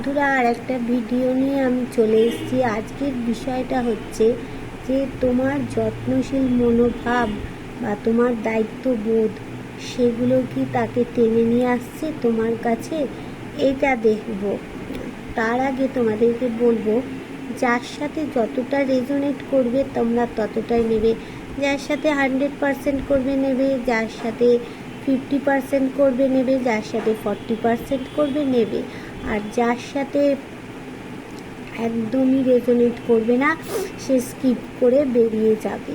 বন্ধুরা, আর একটা ভিডিও নিয়ে আমি চলে এসেছি। আজকের বিষয়টা হচ্ছে যে তোমার যত্নশীল মনোভাব বা তোমার দায়িত্ববোধ সেগুলো কি তাকে টেনে নিয়ে আসছে তোমার কাছে, এটা দেখব। তার আগে তোমাদেরকে বলবো, যার সাথে যতটা রেজোনেট করবে তোমরা ততটাই নেবে। যার সাথে 100% করবে নেবে, যার সাথে 50% করবে নেবে, যার সাথে 40% করবে নেবে, আর যার সাথে একদমই রেজোনেট করবে না সে স্কিপ করে বেরিয়ে যাবে।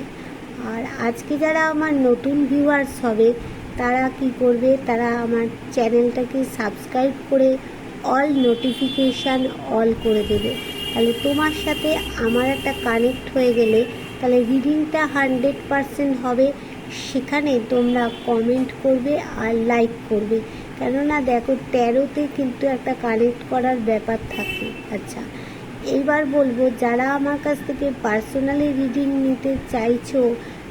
আর আজকে যারা আমার নতুন ভিউয়ার্স হবে তারা কি করবে, তারা আমার চ্যানেলটাকে সাবস্ক্রাইব করে অল নোটিফিকেশান অল করে দেবে। তাহলে তোমার সাথে আমার একটা কানেক্ট হয়ে গেলে তাহলে রিডিংটা 100% হবে। সেখানে তোমরা কমেন্ট করবে আর লাইক করবে, কেননা দেখো 13তে কিন্তু একটা কানেক্ট করার ব্যাপার থাকে। আচ্ছা, এইবার বলবো, যারা আমার কাছ থেকে পার্সোনালি রিডিং নিতে চাইছো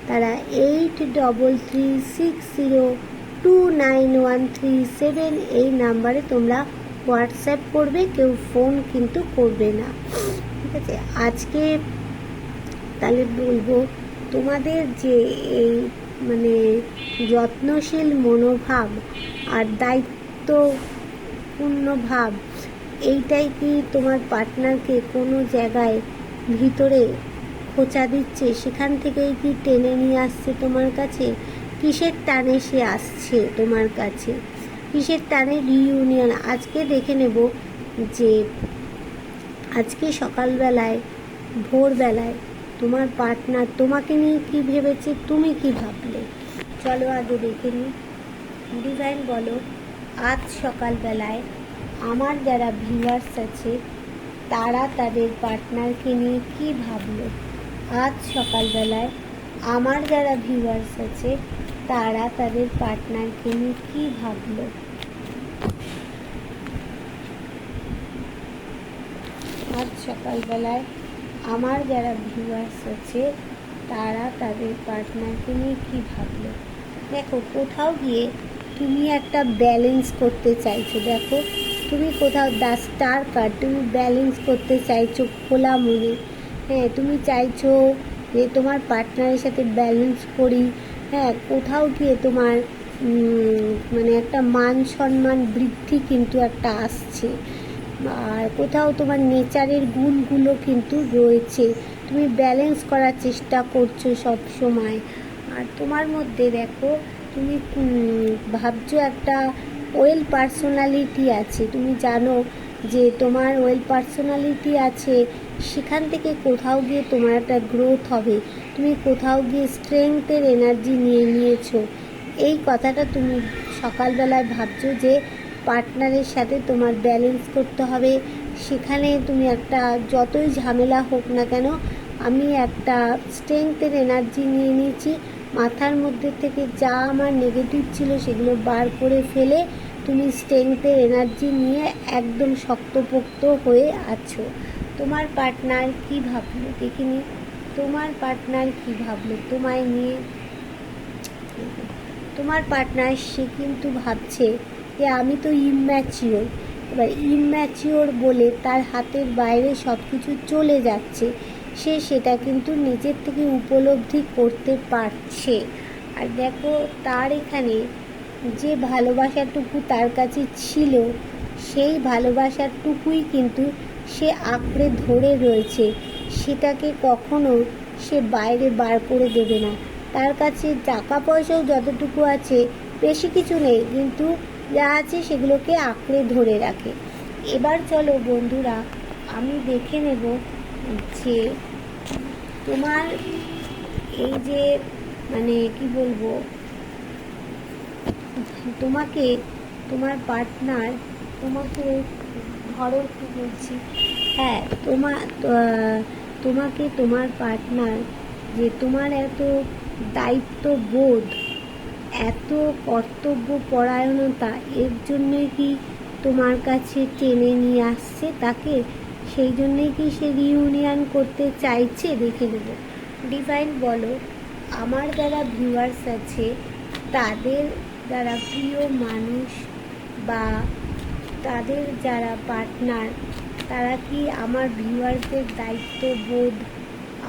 তারা 8366029137 এই নাম্বারে তোমরা হোয়াটসঅ্যাপ করবে, কেউ ফোন কিন্তু করবে না, ঠিক আছে? আজকে তাহলে বলবো, তোমাদের যে এই যত্নশীল মনোভাব আর দায়িত্বপূর্ণ ভাব, এইটাই কি তোমার পার্টনারকে কোনো জায়গায় ভিতরে খোঁচা দিচ্ছে? সেখান থেকেই কি টেনে নিয়ে আসছে তোমার কাছে? কিসের টানে সে আসছে তোমার কাছে? কিসের টানে রিইউনিয়ন? আজকে দেখে নেব যে আজকে সকালবেলায়, ভোরবেলায় তোমার পার্টনার তোমাকে নিয়ে কী ভেবেছে, তুমি কি ভাবলে, চলো আগে দেখে নিই। ডিভাইন বলো, আজ সকালবেলায় আমার যারা ভিউয়ার্স আছে তারা তাদের পার্টনারকে নিয়ে কী ভাবলো। আজ সকালবেলায় আমার যারা ভিউয়ার্স আছে তারা তাদের পার্টনারকে নিয়ে কী ভাবলো। আজ সকালবেলায় আমার যারা ভিউয়ার্স আছে তারা তাদের পার্টনারকে নিয়ে কী ভাবলো। দেখো, কোথাও গিয়ে তুমি একটা ব্যালেন্স করতে চাইছো। দেখো, তুমি কোথাও 10 স্টার কার্ড, তুমি ব্যালেন্স করতে চাইছো খোলা মনে। হ্যাঁ, তুমি চাইছো যে তোমার পার্টনারের সাথে ব্যালেন্স করি। হ্যাঁ, কোথাও গিয়ে তোমার একটা মান সম্মান বৃদ্ধি কিন্তু একটা আসছে, আর কোথাও তোমার নেচারের গুণগুলো কিন্তু রয়েছে। তুমি ব্যালেন্স করার চেষ্টা করছো সব সময়। আর তোমার মধ্যে দেখো, তুমি ভাবছো একটা ওয়েল পার্সোনালিটি আছে। তুমি জানো যে তোমার ওয়েল পার্সোনালিটি আছে, সেখান থেকে কোথাও গিয়ে তোমার একটা গ্রোথ হবে। তুমি কোথাও গিয়ে স্ট্রেংথের এনার্জি নিয়ে নিয়েছো। এই কথাটা তুমি সকালবেলায় ভাবছো যে পার্টনারের সাথে তোমার ব্যালেন্স করতে হবে। সেখানে তুমি একটা, যতই ঝামেলা হোক না কেন, আমি একটা স্ট্রেংথের এনার্জি নিয়ে নিয়েছি। মাথার মধ্যে থেকে যা আমার নেগেটিভ ছিল সেগুলো বার করে ফেলে তুমি স্ট্রেংথের এনার্জি নিয়ে একদম শক্তপোক্ত হয়ে আছো। তোমার পার্টনার কি ভাবলো দেখিনি? তোমার পার্টনার কি ভাবলো তোমায় নিয়ে? তোমার পার্টনার সে কিন্তু ভাবছে যে আমি তো ইম্যাচিওর। এবার ইম্যাচিওর বলে তার হাতের বাইরে সব কিছু চলে যাচ্ছে, সে সেটা কিন্তু নিজের থেকে উপলব্ধি করতে পারছে। আর দেখো, তার এখানে যে ভালোবাসাটুকু তার কাছে ছিল, সেই ভালোবাসাটুকুই কিন্তু সে আঁকড়ে ধরে রয়েছে। সেটাকে কখনো সে বাইরে বার করে দেবে না। তার কাছে টাকা পয়সাও যতটুকু আছে, বেশি কিছু নেই, কিন্তু যা আছে সেগুলোকে আঁকড়ে ধরে রাখে। এবার চলো বন্ধুরা, আমি দেখে নেব যে তোমার এই যে কি বলবো, তোমাকে তোমার পার্টনার, তোমাকে ধরো কি বলছি, হ্যাঁ, তোমাকে তোমার পার্টনার যে তোমার এত দায়িত্ববোধ, এত কর্তব্যপরায়ণতা, এর জন্যই কি তোমার কাছে টেনে নিয়ে আসছে তাকে? সেই জন্যই কি সে রিইউনিয়ন করতে চাইছে? দেখে নেব। ডিভাইন বলো, আমার যারা ভিউয়ার্স আছে তাদের যারা প্রিয় মানুষ বা তাদের যারা পার্টনার তারা কি আমার ভিউয়ার্সদের দায়িত্ববোধ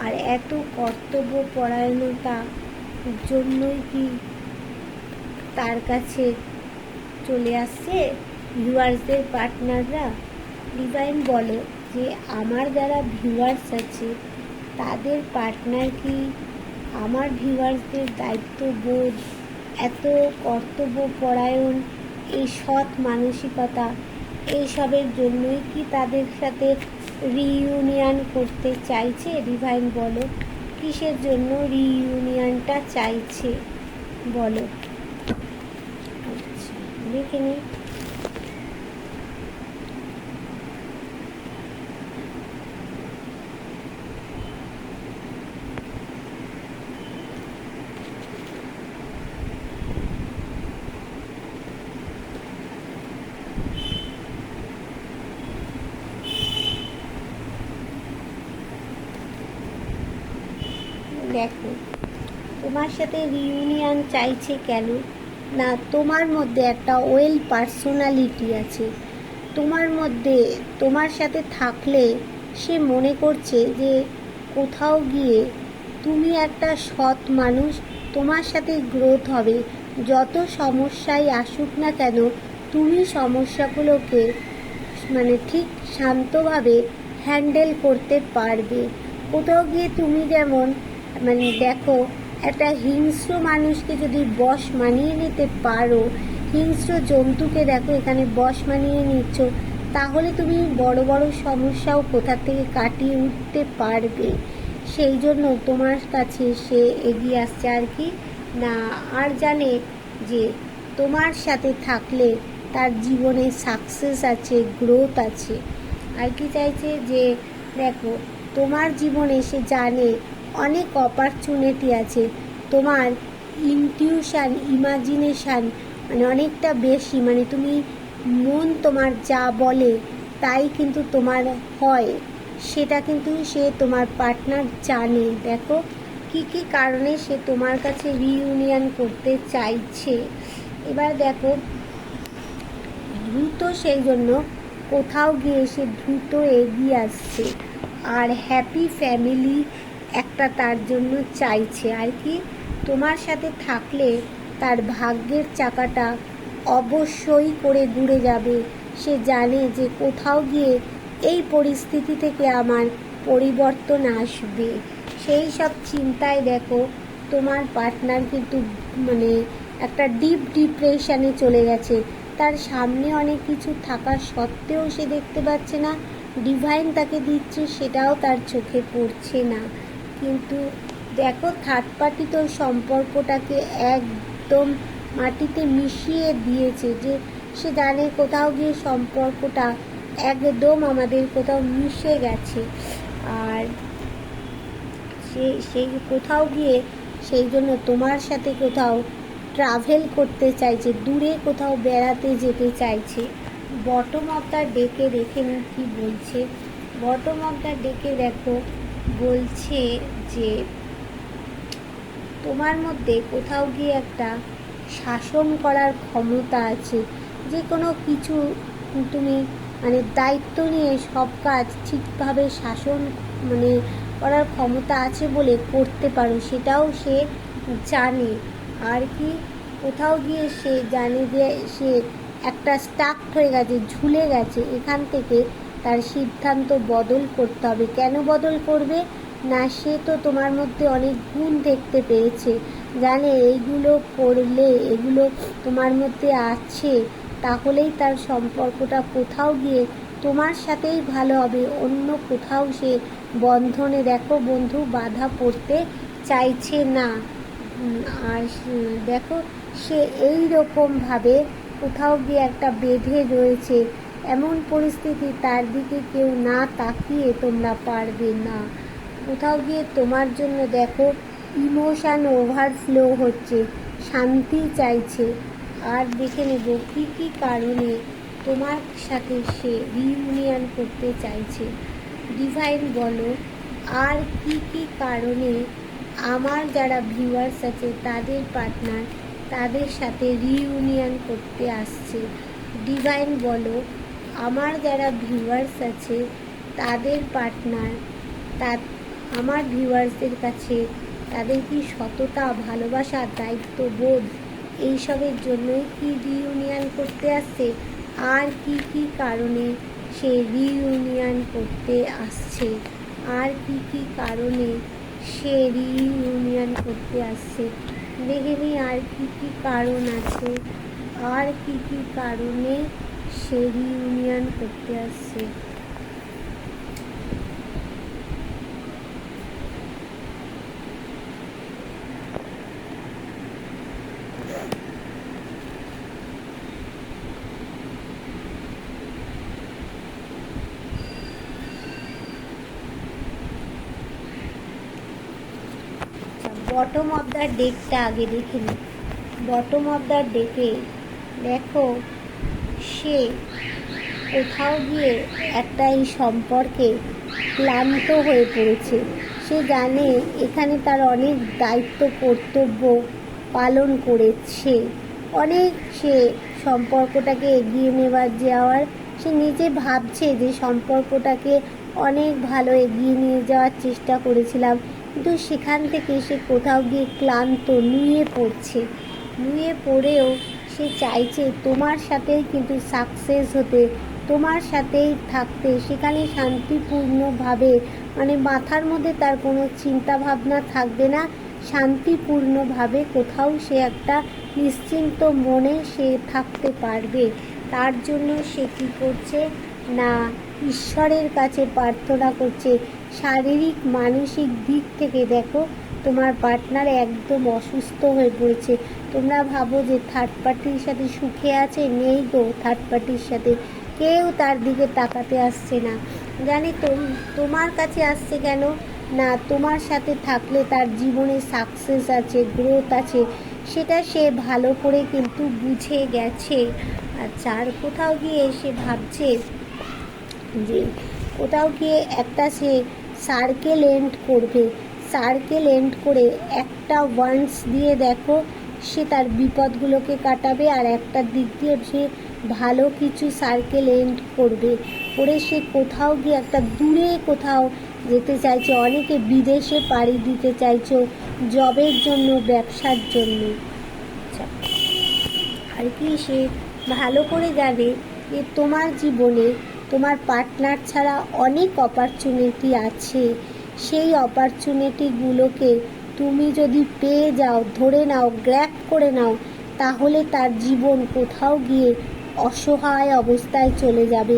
আর এত কর্তব্য পরায়ণতা জন্যই কি তার কাছে চলে আসছে ভিউয়ার্সদের পার্টনাররা? ডিভাইন বলো যে আমার যারা ভিউয়ার্স আছে তাদের পার্টনার কি আমার ভিউয়ার্সদের দায়িত্ববোধ, এত কর্তব্য পরায়ণ, এই সৎ মানসিকতা, এইসবের জন্যই কি তাদের সাথে রিইউনিয়ন করতে চাইছে? ডিভাইন বলো কিসের জন্য রিইউনিয়নটা চাইছে বলো। আচ্ছা দেখে নিই। দেখো তোমার সাথে রিইউনিয়ন চাইছে কেন না, তোমার মধ্যে একটা ওয়েল পার্সোনালিটি আছে। তোমার মধ্যে, তোমার সাথে থাকলে সে মনে করছে যে কোথাও গিয়ে তুমি একটা সৎ মানুষ, তোমার সাথে গ্রোথ হবে। যত সমস্যাই আসুক না কেন তুমি সমস্যাগুলোকে ঠিক শান্তভাবে হ্যান্ডেল করতে পারবে। কোথাও গিয়ে তুমি যেমন দেখো একটা হিংস্র মানুষকে যদি বশ মানিয়ে নিতে পারো, হিংস্র জন্তুকে দেখো এখানে বশ মানিয়ে নিচ্ছ, তাহলে তুমি বড় বড় সমস্যাও কোথা থেকে কাটিয়ে উঠতে পারবে। সেই জন্য তোমার কাছে সে এগিয়ে আসছে আর কি না, আর জানে যে তোমার সাথে থাকলে তার জীবনে সাকসেস আছে, গ্রোথ আছে। আর কি চাইছে যে দেখো তোমার জীবনে সে জানে অনেক অপরচুনিটি আছে, তোমার ইনটিউশন, ইমাজিনেশান অনেকটা বেশি, তুমি মন তোমার যা বলে তাই কিন্তু তোমার হয়, সেটা কিন্তু সে তোমার পার্টনার জানে। দেখো কি কি কারণে সে তোমার কাছে রিইউনিয়ন করতে চাইছে। এবার দেখো দ্রুত, সেই জন্য কোথাও গিয়ে সে দ্রুত এগিয়ে আসছে আর হ্যাপি ফ্যামিলি একটা তার জন্য চাইছে আর কি। তোমার সাথে থাকলে তার ভাগ্যের চাকাটা অবশ্যই করে ঘুরে যাবে। সে জানে যে কোথাও গিয়ে এই পরিস্থিতি থেকে আমার পরিবর্তন আসবে। সেই সব চিন্তায় দেখো তোমার পার্টনার কিন্তু একটা ডিপ ডিপ্রেশনে চলে গেছে। তার সামনে অনেক কিছু থাকা সত্ত্বেও সে দেখতে পাচ্ছে না, ডিভাইন তাকে দিচ্ছে সেটাও তার চোখে পড়ছে না। কিন্তু দেখো থার্ড পার্টি তো সম্পর্কটাকে একদম মাটিতে মিশিয়ে দিয়েছে, যে সে জানে কোথাও গিয়ে সম্পর্কটা একদম আমাদের কোথাও মিশে গেছে। আর সেই কোথাও গিয়ে সেই জন্য তোমার সাথে কোথাও ট্রাভেল করতে চাইছে, দূরে কোথাও বেড়াতে যেতে চাইছে। বটম অফ দ্য ডেকে দেখে নিই কী বলছে। বটম অফ দ্য ডেকে দেখো বলছে যে তোমার মধ্যে কোথাও গিয়ে একটা শাসন করার ক্ষমতা আছে, যে কোনো কিছু তুমি দায়িত্ব নিয়ে সব কাজ ঠিকভাবে শাসন করার ক্ষমতা আছে বলে করতে পারো, সেটাও সে জানে আর কি। কোথাও গিয়ে সে জানে যে সে একটা স্টাক হয়ে গেছে, ঝুলে গেছে, এখান থেকে তার সিদ্ধান্ত বদল করতে হবে। কেন বদল করবে না, সে তো তোমার মধ্যে অনেক গুণ দেখতে পেয়েছে, জানে এইগুলো করলে এগুলো তোমার মধ্যে আছে, তাহলেই তার সম্পর্কটা কোথাও গিয়ে তোমার সাথেই ভালো হবে, অন্য কোথাও সে বন্ধনে দেখো বন্ধু বাধা পড়তে চাইছে না। আর দেখো সে এই রকমভাবে কোথাও গিয়ে একটা বেঁধে রয়েছে, এমন পরিস্থিতি তার দিকে কেউ না তাকিয়ে তোমরা পারবে না। কোথাও গিয়ে তোমার জন্য দেখো ইমোশান ওভারফ্লো হচ্ছে, শান্তি চাইছে। আর দেখে নেব কী কী কারণে তোমার সাথে সে রিইউনিয়ন করতে চাইছে। ডিভাইন বলো আর কি কি কারণে আমার যারা ভিউয়ার্স আছে তাদের পার্টনার তাদের সাথে রিইউনিয়ন করতে আসছে। ডিভাইন বলো আমার যারা ভিউয়ার্স আছে তাদের পার্টনার, তা আমার ভিউয়ার্সদের কাছে তাদের কি সততা, ভালোবাসা, দায়িত্ববোধ এইসবের জন্যই কি রিইউনিয়ন করতে আসছে, আর কি কি কারণে সে রিইউনিয়ন করতে আসছে, আর কি কি কারণে সে রিইউনিয়ন করতে আসছে, দেখে নিই আর কি কি কারণ আছে, আর কি কি কারণে সে রিইউনিয়ন করতে আসছে। বটম অফ দ্য ডেকটা আগে দেখে নিই। বটম অফ দ্য ডেকে দেখো, সে কোথাও গিয়ে একটা এই সম্পর্কে ক্লান্ত হয়ে পড়েছে। সে জানে এখানে তার অনেক দায়িত্ব কর্তব্য পালন করেছে, অনেক সে সম্পর্কটাকে এগিয়ে নেবার যাওয়ার সে নিজে ভাবছে যে সম্পর্কটাকে অনেক ভালো এগিয়ে নিয়ে যাওয়ার চেষ্টা করেছিলাম, কিন্তু সেখান থেকে সে কোথাও গিয়ে ক্লান্ত, নুয়ে পড়ছে। নুয়ে পড়েও সে চাইছে তোমার সাথেই কিন্তু সাকসেস হতে, তোমার সাথেই থাকতে, সেখানে শান্তিপূর্ণভাবে, মানে মাথার মধ্যে তার কোনো চিন্তা ভাবনা থাকবে না, শান্তিপূর্ণভাবে কোথাও সে একটা নিশ্চিন্ত মনে সে থাকতে পারবে। তার জন্য সে কী করছে না, ঈশ্বরের কাছে প্রার্থনা করছে। শারীরিক মানসিক দিক থেকে দেখো তোমার পার্টনার একদম অসুস্থ হয়ে পড়েছে। তোমরা ভাবো যে থার্ড পার্টির সাথে সুখে আছে, নেই গো, থার্ড পার্টির সাথে কেউ তার দিকে তাকাতে আসছে না। জানি তোমার কাছে আসছে কেন না, তোমার সাথে থাকলে তার জীবনে সাকসেস আছে, গ্রোথ আছে, সেটা সে ভালো করে কিন্তু বুঝে গেছে। আচ্ছা, আর কোথাও গিয়ে সে ভাবছে যে কোথাও গিয়ে একটা সে সার্কেল এন্ড করবে, সার্কেল এন্ড করে একটা ওয়ান্স দিয়ে দেখো সে তার বিপদগুলোকে কাটাবে, আর একটা দিক দিয়ে সে ভালো কিছু সার্কেল এন্ড করবে, করে সে কোথাও গিয়ে একটা দূরে কোথাও যেতে চাইছে। অনেকে বিদেশে পাড়ি দিতে চাইছো জবের জন্য, ব্যবসার জন্য। আচ্ছা, আর কি সে ভালো করে জানে যে তোমার জীবনে তোমার পার্টনার ছাড়া অনেক অপরচুনিটি আছে। সেই অপরচুনিটিগুলোকে তুমি যদি পেয়ে যাও, ধরে নাও, গ্র্যাব করে নাও, তাহলে তার জীবন কোথাও গিয়ে অসহায় অবস্থায় চলে যাবে।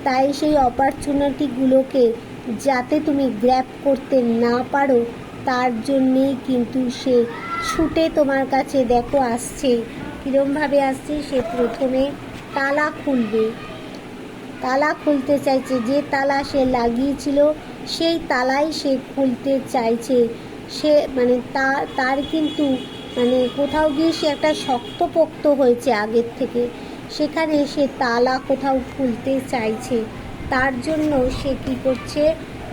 তাই সেই অপরচুনিটিগুলোকে যাতে তুমি গ্র্যাব করতে না পারো, তার জন্যেই কিন্তু সে ছুটে তোমার কাছে দেখো আসছে। কীরমভাবে আসছে, সে প্রথমে তালা খুলবে, তালা খুলতে চাইছে, যে তালা সে লাগিয়েছিল সেই তালাই সে খুলতে চাইছে। সে মানে তার কিন্তু মানে কোথাও গিয়ে সে একটা শক্তপোক্ত হয়েছে আগের থেকে, সেখানে সে তালা কোথাও খুলতে চাইছে। তার জন্য সে কী করছে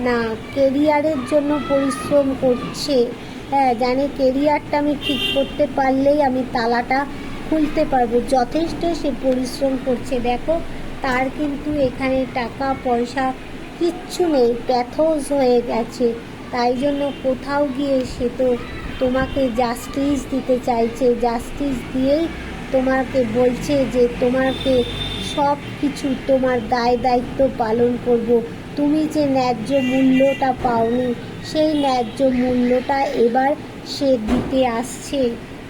না, কেরিয়ারের জন্য পরিশ্রম করছে। হ্যাঁ, জানে কেরিয়ারটা আমি ঠিক করতে পারলেই আমি তালাটা খুলতে পারবো, যথেষ্ট সে পরিশ্রম করছে। দেখো তার কিন্তু এখানে টাকা পয়সা কিচ্ছু নেই, প্যাথোজ হয়ে গেছে। তাই জন্য কোথাও গিয়ে সে তো তোমাকে জাস্টিস দিতে চাইছে, জাস্টিস দিয়েই তোমাকে বলছে যে তোমাকে সব কিছু তোমার দায় দায়িত্ব পালন করব। তুমি যে ন্যায্য মূল্যটা পাওনি, সেই ন্যায্য মূল্যটা এবার সে দিতে আসছে।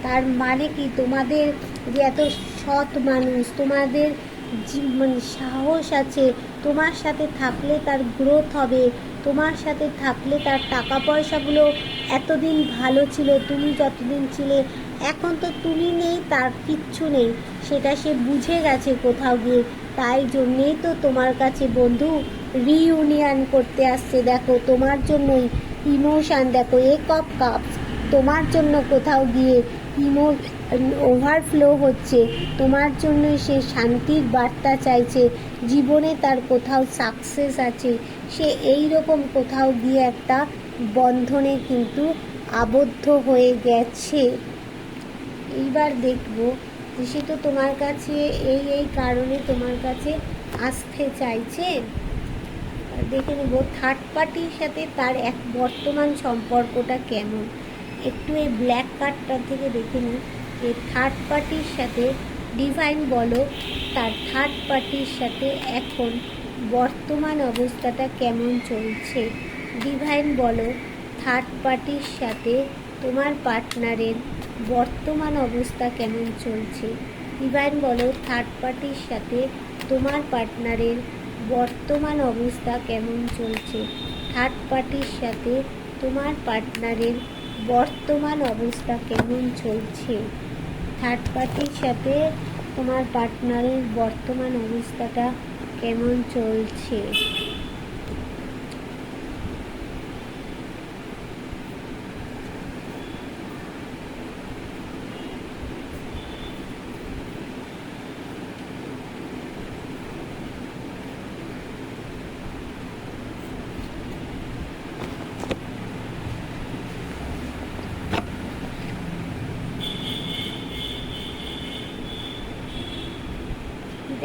তার মানে কি, তোমাদের যে এত সৎ মানুষ, তোমাদের মানে সাহস আছে, তোমার সাথে থাকলে তার গ্রোথ হবে, তোমার সাথে থাকলে তার টাকা পয়সাগুলো এতদিন ভালো ছিল, তুমি যতদিন ছিলে, এখন তো তুমি নেই, তার কিচ্ছু নেই, সেটা সে বুঝে গেছে কোথাও গিয়ে। তাই জন্যেই তো তোমার কাছে বন্ধু রিইউনিয়ন করতে আসছে। দেখো তোমার জন্যই ইমোশান, দেখো এ অফ কাপস, তোমার জন্য কোথাও গিয়ে ওভারফ্লো হচ্ছে, তোমার জন্যই সে শান্তির বার্তা চাইছে, জীবনে তার কোথাও সাকসেস আছে, সে এই রকম কোথাও গিয়ে একটা বন্ধনে কিন্তু আবদ্ধ হয়ে গেছে। এইবার দেখব যে সে তো তোমার কাছে এই কারণে তোমার কাছে আসতে চাইছেন? দেখে নেব থার্ড পার্টির সাথে তার এক বর্তমান সম্পর্কটা কেমন। একটু এই ব্ল্যাক কার্ডটা থেকে দেখে নিই যে থার্ড পার্টির সাথে ডিভাইন বলো তার থার্ড পার্টির সাথে এখন বর্তমান অবস্থাটা কেমন চলছে। ডিভাইন বলো থার্ড পার্টির সাথে তোমার পার্টনারের বর্তমান অবস্থা কেমন চলছে। ডিভাইন বলো থার্ড পার্টির সাথে তোমার পার্টনারের বর্তমান অবস্থা কেমন চলছে। থার্ড পার্টির সাথে তোমার পার্টনারের বর্তমান অবস্থা কেমন চলছে। থার্ড পার্টির সাথে তোমার পার্টনারের বর্তমান অবস্থাটা কেমন চলছে।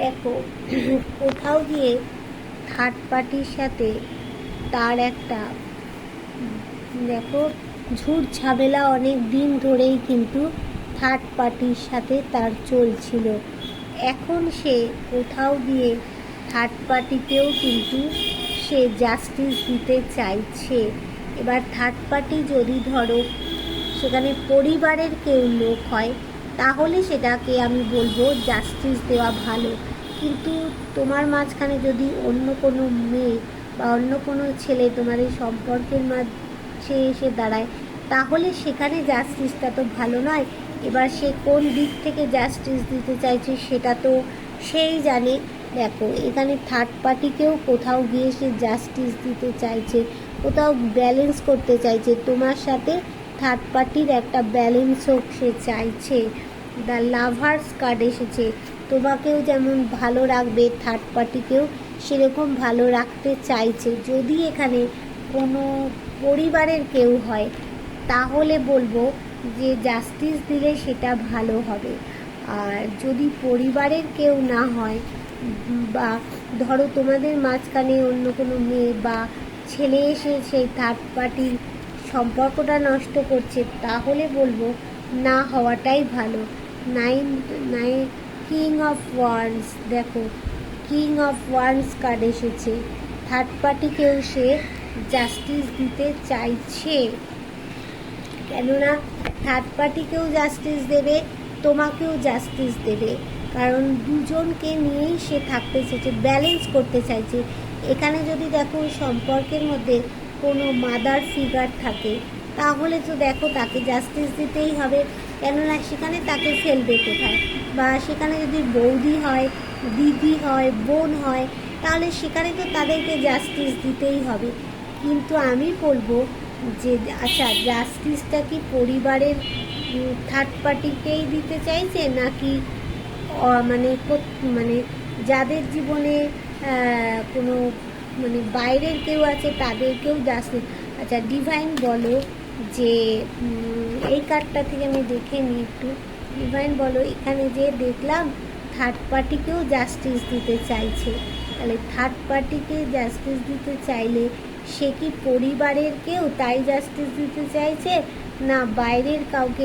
দেখো কোথাও গিয়ে থার্ড পার্টির সাথে তার একটা দেখো ঝুট ঝামেলা অনেক দিন ধরেই কিন্তু থার্ড পার্টির সাথে তার চলছিল। এখন সে কোথাও গিয়ে থার্ড পার্টিকেও কিন্তু সে জাস্টিস দিতে চাইছে। এবার থার্ড পার্টি যদি ধরো সেখানে পরিবারের কেউ লোক হয় তাহলে সেটাকে আমি বলবো জাস্টিস দেওয়া ভালো। কিন্তু তোমার মাঝখানে যদি অন্য কোনো মেয়ে বা অন্য কোনো ছেলে তোমার এই সম্পর্কের মাঝে এসে দাঁড়ায় তাহলে সেখানে জাস্টিসটা তো ভালো নয়। এবার সে কোন দিক থেকে জাস্টিস দিতে চাইছে সেটা তো সেই জানে। দেখো এখানে থার্ড পার্টিকেও কোথাও গিয়ে সে জাস্টিস দিতে চাইছে, কোথাও ব্যালেন্স করতে চাইছে তোমার সাথে। থার্ড পার্টির একটা ব্যালেন্স হোক সে চাইছে। দ্য লাভার্স কার্ড এসেছে, তোমাকেও যেমন ভালো রাখবে থার্ড পার্টিকেও সেরকম ভালো রাখতে চাইছে। যদি এখানে কোনো পরিবারের কেউ হয় তাহলে বলবো যে জাস্টিস দিলে সেটা ভালো হবে। আর যদি পরিবারের কেউ না হয় বা ধরো তোমাদের মাঝখানে অন্য কোনো মেয়ে বা ছেলে এসে সেই থার্ড পার্টির সম্পর্কটা নষ্ট করছে তাহলে বলবো না হওয়াটাই ভালো। নাইন কিং অফ ওয়ান্স, দেখো কিং অফ ওয়ান্স কার্ড এসেছে, থার্ড পার্টিকেও সে জাস্টিস দিতে চাইছে। কেননা থার্ড পার্টিকেও জাস্টিস দেবে, তোমাকেও জাস্টিস দেবে, কারণ দুজনকে নিয়েই সে থাকতে চাইছে, ব্যালেন্স করতে চাইছে। এখানে যদি দেখো সম্পর্কের মধ্যে কোনো মাদার ফিগার থাকে তাহলে তো দেখো তাকে জাস্টিস দিতেই হবে, কেননা সেখানে তাকে ফেলবে কোথায়। বা সেখানে যদি বৌদি হয়, দিদি হয়, বোন হয় তাহলে সেখানে তো তাদেরকে জাস্টিস দিতেই হবে। কিন্তু আমি বলবো যে আচ্ছা জাস্টিসটা কি পরিবারের থার্ড পার্টিকেই দিতে চাইছে নাকি মানে মানে যাদের জীবনে কোনো মানে বাইরের কেউ আছে তাদেরকেও জাস্টিস। আচ্ছা ডিভাইন বলো যে এই কার্ডটা থেকে আমি দেখে নিই একটু। ডিভাইন বলো এখানে যে দেখলাম থার্ড পার্টিকেও জাস্টিস দিতে চাইছে, তাহলে থার্ড পার্টিকে জাস্টিস দিতে চাইলে সে কি পরিবারের কেউ তাই জাস্টিস দিতে চাইছে না বাইরের কাউকে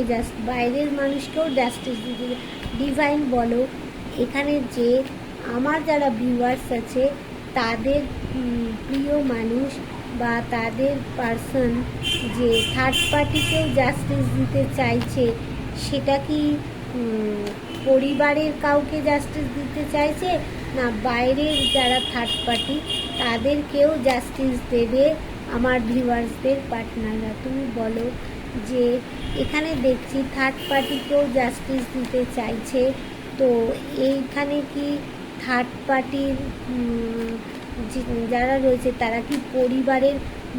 বাইরের মানুষকেও জাস্টিস দিতে। ডিভাইন বলো এখানে যে আমার যারা ভিউয়ার্স আছে তাদের প্রিয় মানুষ বা তাদের পার্সন যে থার্ড পার্টিকেও জাস্টিস দিতে চাইছে সেটা কি পরিবারের কাউকে জাস্টিস দিতে চাইছে না বাইরের যারা থার্ড পার্টি তাদেরকেও জাস্টিস দেবে আমার ভিউয়ার্সদের পার্টনাররা। তুমি বলো যে এখানে দেখছি থার্ড পার্টিকেও জাস্টিস দিতে চাইছে, তো এইখানে কি থার্ড পার্টির যারা রয়েছে তারা কি পরিবারের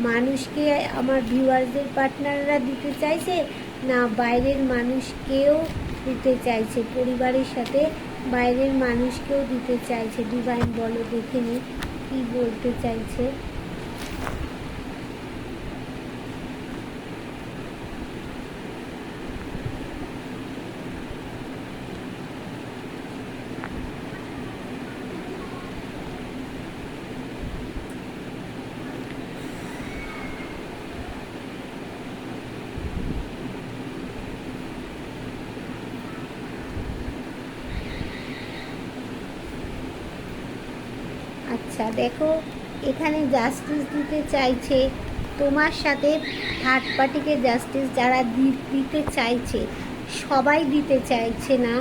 মানুষকে আমার ভিউয়ার্সদের পার্টনাররা দিতে চাইছে না বাইরের মানুষকেও দিতে চাইছে, পরিবারের সাথে বাইরের মানুষকেও দিতে চাইছে। ডিভাইন বলো দেখে নি কী বলতে চাইছে। আচ্ছা দেখো, এখানে জাস্টিস দিতে চাইছে তোমার সাথে থার্ড পার্টিকে জাস্টিস যারা দিতে চাইছে, সবাই দিতে চাইছে না।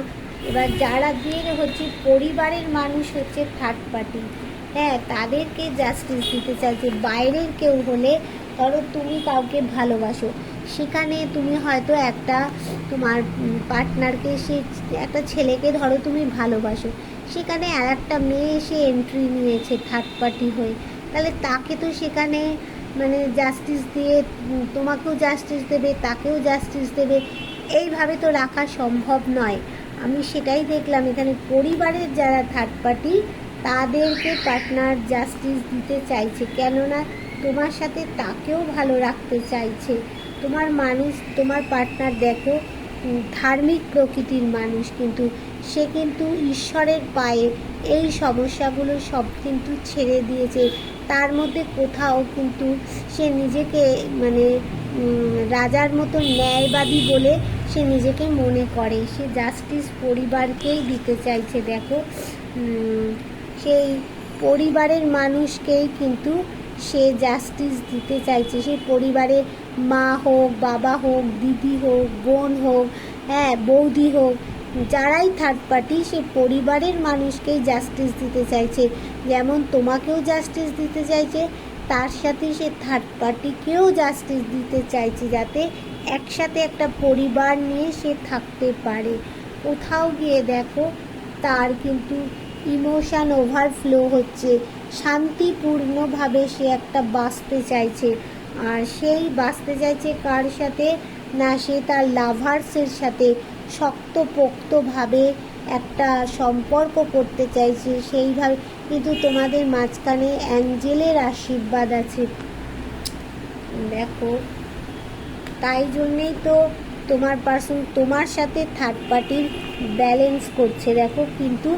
এবার যারা দিয়ে হচ্ছে পরিবারের মানুষ হচ্ছে থার্ড পার্টি, হ্যাঁ, তাদেরকে জাস্টিস দিতে চাইছে। বাইরের কেউ হলে, ধরো তুমি কাউকে ভালোবাসো, সেখানে তুমি হয়তো একটা তোমার পার্টনারকে, সে একটা ছেলেকে ধরো তুমি ভালোবাসো, সেখানে আর একটা মেয়ে এসে এন্ট্রি নিয়েছে থার্ড পার্টি হয়ে, তাহলে তাকে তো সেখানে মানে জাস্টিস দিয়ে তোমাকেও জাস্টিস দেবে, তাকেও জাস্টিস দেবে, এইভাবে তো রাখা সম্ভব নয়। আমি সেটাই দেখলাম এখানে পরিবারের যারা থার্ড পার্টি তাদেরকে পার্টনার জাস্টিস দিতে চাইছে, কেননা তোমার সাথে তাকেও ভালো রাখতে চাইছে। তোমার মানুষ, তোমার পার্টনার দেখো ধার্মিক প্রকৃতির মানুষ, কিন্তু সে কিন্তু ঈশ্বরের পায়ে এই সমস্যাগুলো সব কিন্তু ছেড়ে দিয়েছে। তার মধ্যে কোথাও কিন্তু সে নিজেকে মানে রাজার মতো ন্যায়বাদী বলে সে নিজেকে মনে করে। সে জাস্টিস পরিবারকেই দিতে চাইছে। দেখো সেই পরিবারের মানুষকেই কিন্তু সে জাস্টিস দিতে চাইছে। সেই পরিবারে মা হোক, বাবা হোক, দিদি হোক, বোন হোক, হ্যাঁ, বৌদি হোক, যারাই থার্ড পার্টি, সে পরিবারের মানুষকেই জাস্টিস দিতে চাইছে। যেমন তোমাকেও জাস্টিস দিতে চাইছে, তার সাথে সে থার্ড পার্টিকেও জাস্টিস দিতে চাইছে, যাতে একসাথে একটা পরিবার নিয়ে সে থাকতে পারে। কোথাও গিয়ে দেখো তার কিন্তু ইমোশান ওভারফ্লো হচ্ছে, শান্তিপূর্ণভাবে সে একটা বাঁচতে চাইছে। আর সেই বাঁচতে চাইছে কার সাথে না, সে তার লাভার্সের সাথে শক্তপোক্তভাবে একটা সম্পর্ক করতে চাইছে সেইভাবে। কিন্তু তোমাদের মাঝখানে অ্যাঞ্জেলের আশীর্বাদ আছে দেখো, তাই জন্যেই তো তোমার পার্সন তোমার সাথে থার্ড পার্টির ব্যালেন্স করছে দেখো। কিন্তু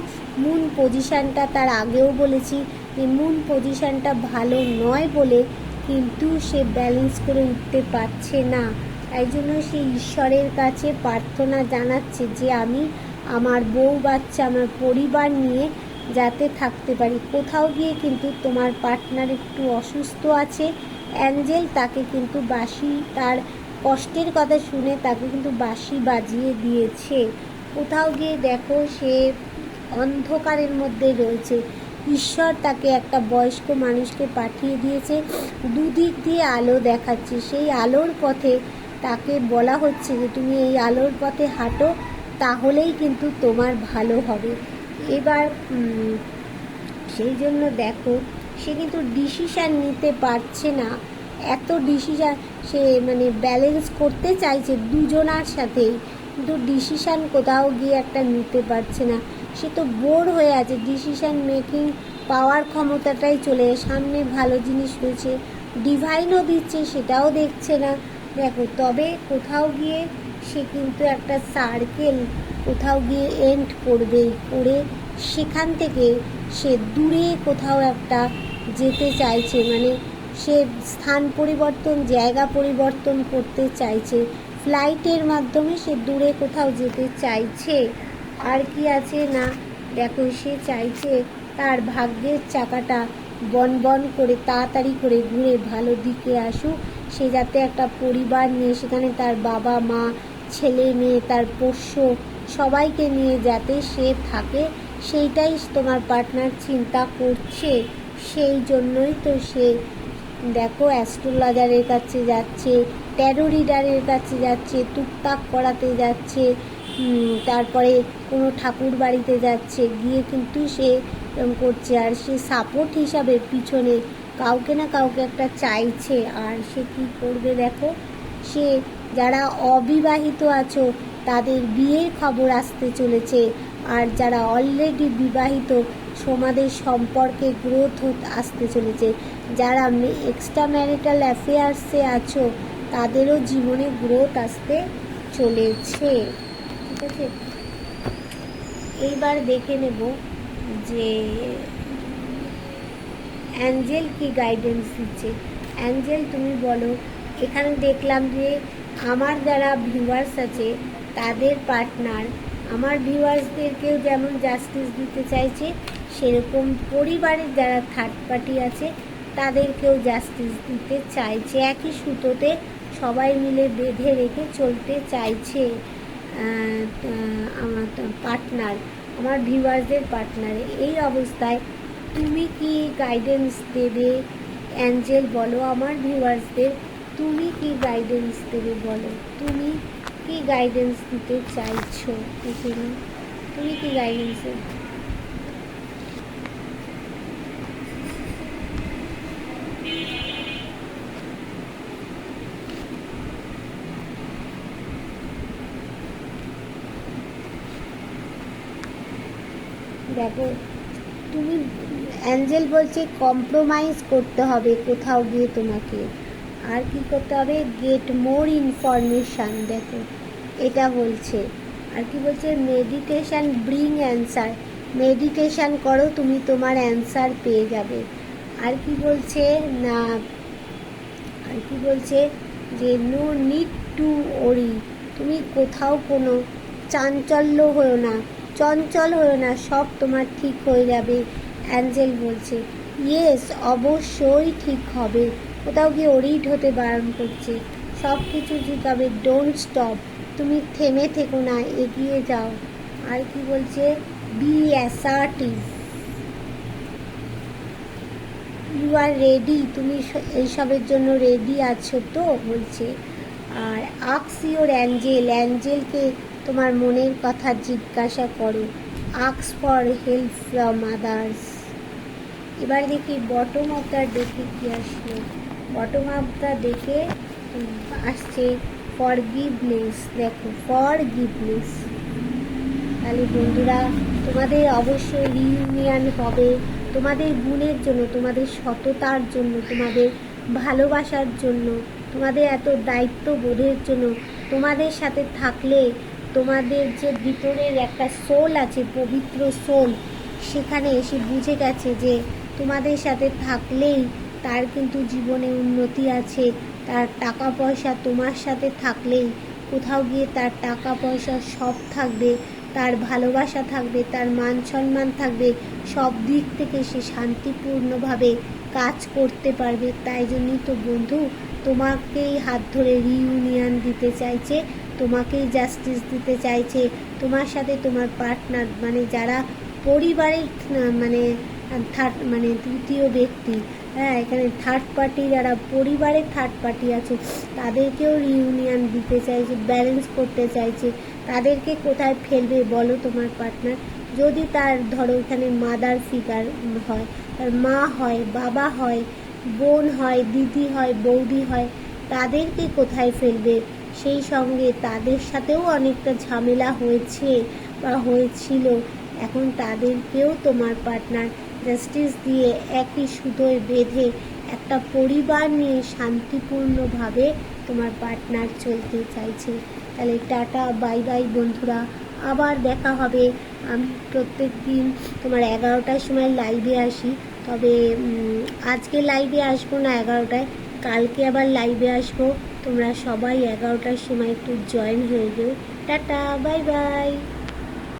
মুন পজিশানটা, তার আগেও বলেছি যে মুন পজিশানটা ভালো নয় বলে কিন্তু সে ব্যালেন্স করে উঠতে পারছে না। তাই জন্য সে ঈশ্বরের কাছে প্রার্থনা জানাচ্ছে যে আমি আমার বউ বাচ্চা, আমার পরিবার নিয়ে যাতে থাকতে পারি। কোথাও গিয়ে কিন্তু তোমার পার্টনার একটু অসুস্থ আছে, অ্যাঞ্জেল তাকে কিন্তু বাঁশি, তার কষ্টের কথা শুনে তাকে কিন্তু বাঁশি বাজিয়ে দিয়েছে। কোথাও গিয়ে দেখো সে অন্ধকারের মধ্যে রয়েছে, ঈশ্বর তাকে একটা বয়স্ক মানুষকে পাঠিয়ে দিয়েছে, দুদিক দিয়ে আলো দেখাচ্ছে। সেই আলোর পথে তাকে বলা হচ্ছে যে তুমি এই আলোর পথে হাঁটো, তাহলেই কিন্তু তোমার ভালো হবে। এবার সেই জন্য দেখো সে কিন্তু ডিসিশান নিতে পারছে না। এত ডিসিশান সে মানে ব্যালেন্স করতে চাইছে দুজনার সাথেই, কিন্তু ডিসিশান কোথাও গিয়ে একটা নিতে পারছে না। সে তো বোর হয়ে আছে, ডিসিশান মেকিং পাওয়ার ক্ষমতাটাই চলে, সামনে ভালো জিনিস রয়েছে, ডিভাইনও দিচ্ছে, সেটাও দেখছে না দেখো। তবে কোথাও গিয়ে সে কিন্তু একটা সার্কেল কোথাও গিয়ে এন্ড করবেই, করে সেখান থেকে সে দূরে কোথাও একটা যেতে চাইছে, মানে সে স্থান পরিবর্তন, জায়গা পরিবর্তন করতে চাইছে, ফ্লাইটের মাধ্যমে সে দূরে কোথাও যেতে চাইছে। আর কি আছে না দেখো, সে চাইছে তার ভাগ্যের চাকাটা বন বন করে তাড়াতাড়ি করে ঘুরে ভালো দিকে আসুক, সে যাতে একটা পরিবার নিয়ে সেখানে তার বাবা মা, ছেলে মেয়ে, তার পোষ্য সবাইকে নিয়ে যাতে সে থাকে, সেইটাই তোমার পার্টনার চিন্তা করছে। সেই জন্যই তো সে দেখো অ্যাস্ট্রোলজারের কাছে যাচ্ছে, ট্যারো রিডারের কাছে যাচ্ছে, টুকটাক করাতে যাচ্ছে, তারপরে কোনো ঠাকুর বাড়িতে যাচ্ছে, গিয়ে কিন্তু সে এরকম করছে। আর সে সাপোর্ট হিসাবে পিছনে কাউকে না কাউকে একটা চাইছে। আর সে কী করবে দেখো, সে যারা অবিবাহিত আছো তাদের বিয়ের খবর আসতে চলেছে, আর যারা অলরেডি বিবাহিত তোমাদের সম্পর্কে গ্রোথ আসতে চলেছে, যারা এক্সট্রা ম্যারিটাল অ্যাফেয়ার্সে আছো তাদেরও জীবনে গ্রোথ আসতে চলেছে। ঠিক আছে, এইবার দেখে নেব যে অ্যাঞ্জেল কি গাইডেন্স দিচ্ছে। অ্যাঞ্জেল তুমি বলো। এখানে দেখলাম যে আমার যারা ভিউয়ার্স আছে তাদের পার্টনার আমার ভিউয়ার্সদেরকেও যেমন জাস্টিস দিতে চাইছে, সেরকম পরিবারের যারা থার্ড পার্টি আছে তাদেরকেও জাস্টিস দিতে চাইছে। একই সুতোতে সবাই মিলে বেঁধে রেখে চলতে চাইছে আমার পার্টনার, আমার ভিউয়ার্সদের পার্টনারে। এই অবস্থায় তুমি কি গাইডেন্স দেবে অ্যাঞ্জেল, বলো আমার ভিউয়ার্সদের, তুমি কি গাইডেন্স দেবে বলো, তুমি কি গাইডেন্স দিতে চাইছো? তুমি কি গাইডেন্স দেবে? দেখো তুমি, অ্যাঞ্জেল বলছে কম্প্রোমাইজ করতে হবে কোথাও গিয়ে তোমাকে, আর কি করতে হবে, গেট মোর ইনফরমেশান। দেখো এটা বলছে, আর কি বলছে, মেডিটেশান ব্রিং অ্যান্সার, মেডিটেশান করো তুমি তোমার অ্যান্সার পেয়ে যাবে। আর কি বলছে না, আর কি বলছে যে নো নিড টু ওরি, তুমি কোথাও কোনো চাঞ্চল্য হয়েও না, চঞ্চল হয়েও না, সব তোমার ঠিক হয়ে যাবে। অ্যাঞ্জেল বলছে ইয়েস, অবশ্যই ঠিক হবে, কোথাও গিয়ে ওরিড হতে বারণ করছে, সব কিছু ঠিক হবে। ডোন্ট স্টপ, তুমি থেমে থেকো না, এগিয়ে যাও। আর কি বলছে, be assertive, you are ready, তুমি এইসবের জন্য রেডি আছো তো বলছে। আর আক্স ইউর অ্যাঞ্জেল, অ্যাঞ্জেলকে তোমার মনের কথা জিজ্ঞাসা করো। আক্স ফর হেল্প ফ্রম আদার্স। এবার দেখি বটম আপটা দেখে কি আসলো। বটম আপটা দেখে আসছে ফরগিভনেস। দেখো ফরগিভনেস, তাহলে বন্ধুরা তোমাদের অবশ্যই রিইউনিয়ন হবে, তোমাদের গুণের জন্য, তোমাদের সততার জন্য, তোমাদের ভালোবাসার জন্য, তোমাদের এত দায়িত্ববোধের জন্য। তোমাদের সাথে থাকলে তোমাদের যে ভিতরের একটা সোল আছে, পবিত্র সোল, সেখানে এসে বুঝে গেছে যে তোমাদের সাথে থাকলেই তার কিন্তু জীবনে উন্নতি আছে। তার টাকা পয়সা তোমার সাথে থাকলেই কোথাও গিয়ে তার টাকা পয়সা সব থাকবে, তার ভালোবাসা থাকবে, তার মান সম্মান থাকবে, সব দিক থেকে সে শান্তিপূর্ণভাবে কাজ করতে পারবে। তাই জন্যই তো বন্ধু তোমাকেই হাত ধরে রিইউনিয়ন দিতে চাইছে, তোমাকেই জাস্টিস দিতে চাইছে। তোমার সাথে তোমার পার্টনার, মানে যারা পরিবারের মানে তৃতীয় ব্যক্তি, হ্যাঁ এখানে থার্ড পার্টি, যারা পরিবারের থার্ড পার্টি আছে তাদেরকেও রিইউনিয়ন দিতে চাইছে, ব্যালেন্স করতে চাইছে। তাদেরকে কোথায় ফেলবে বলো তোমার পার্টনার? যদি তার ধরো এখানে মাদার ফিগার হয়, তার মা হয়, বাবা হয়, বোন হয়, দিদি হয়, বৌদি হয়, তাদেরকে কোথায় ফেলবে? সেই সঙ্গে তাদের সাথেও অনেকটা ঝামেলা হয়েছে বা হয়েছিল, এখন তাদেরকেও তোমার পার্টনার জাস্টিস দিয়ে একই সুতোয় বেঁধে একটা পরিবার নিয়ে শান্তিপূর্ণভাবে তোমার পার্টনার চলতে চাইছে। তাহলে টাটা, বাই বাই বন্ধুরা, আবার দেখা হবে। আমি প্রত্যেক দিন তোমার 11টার সময় লাইভে আসি, তবে আজকে লাইভে আসবো না 11টায়, কালকে আবার লাইভে আসবো। তোমরা সবাই 11টার সময় একটু জয়েন হয়ে যেও। Tata, bye bye.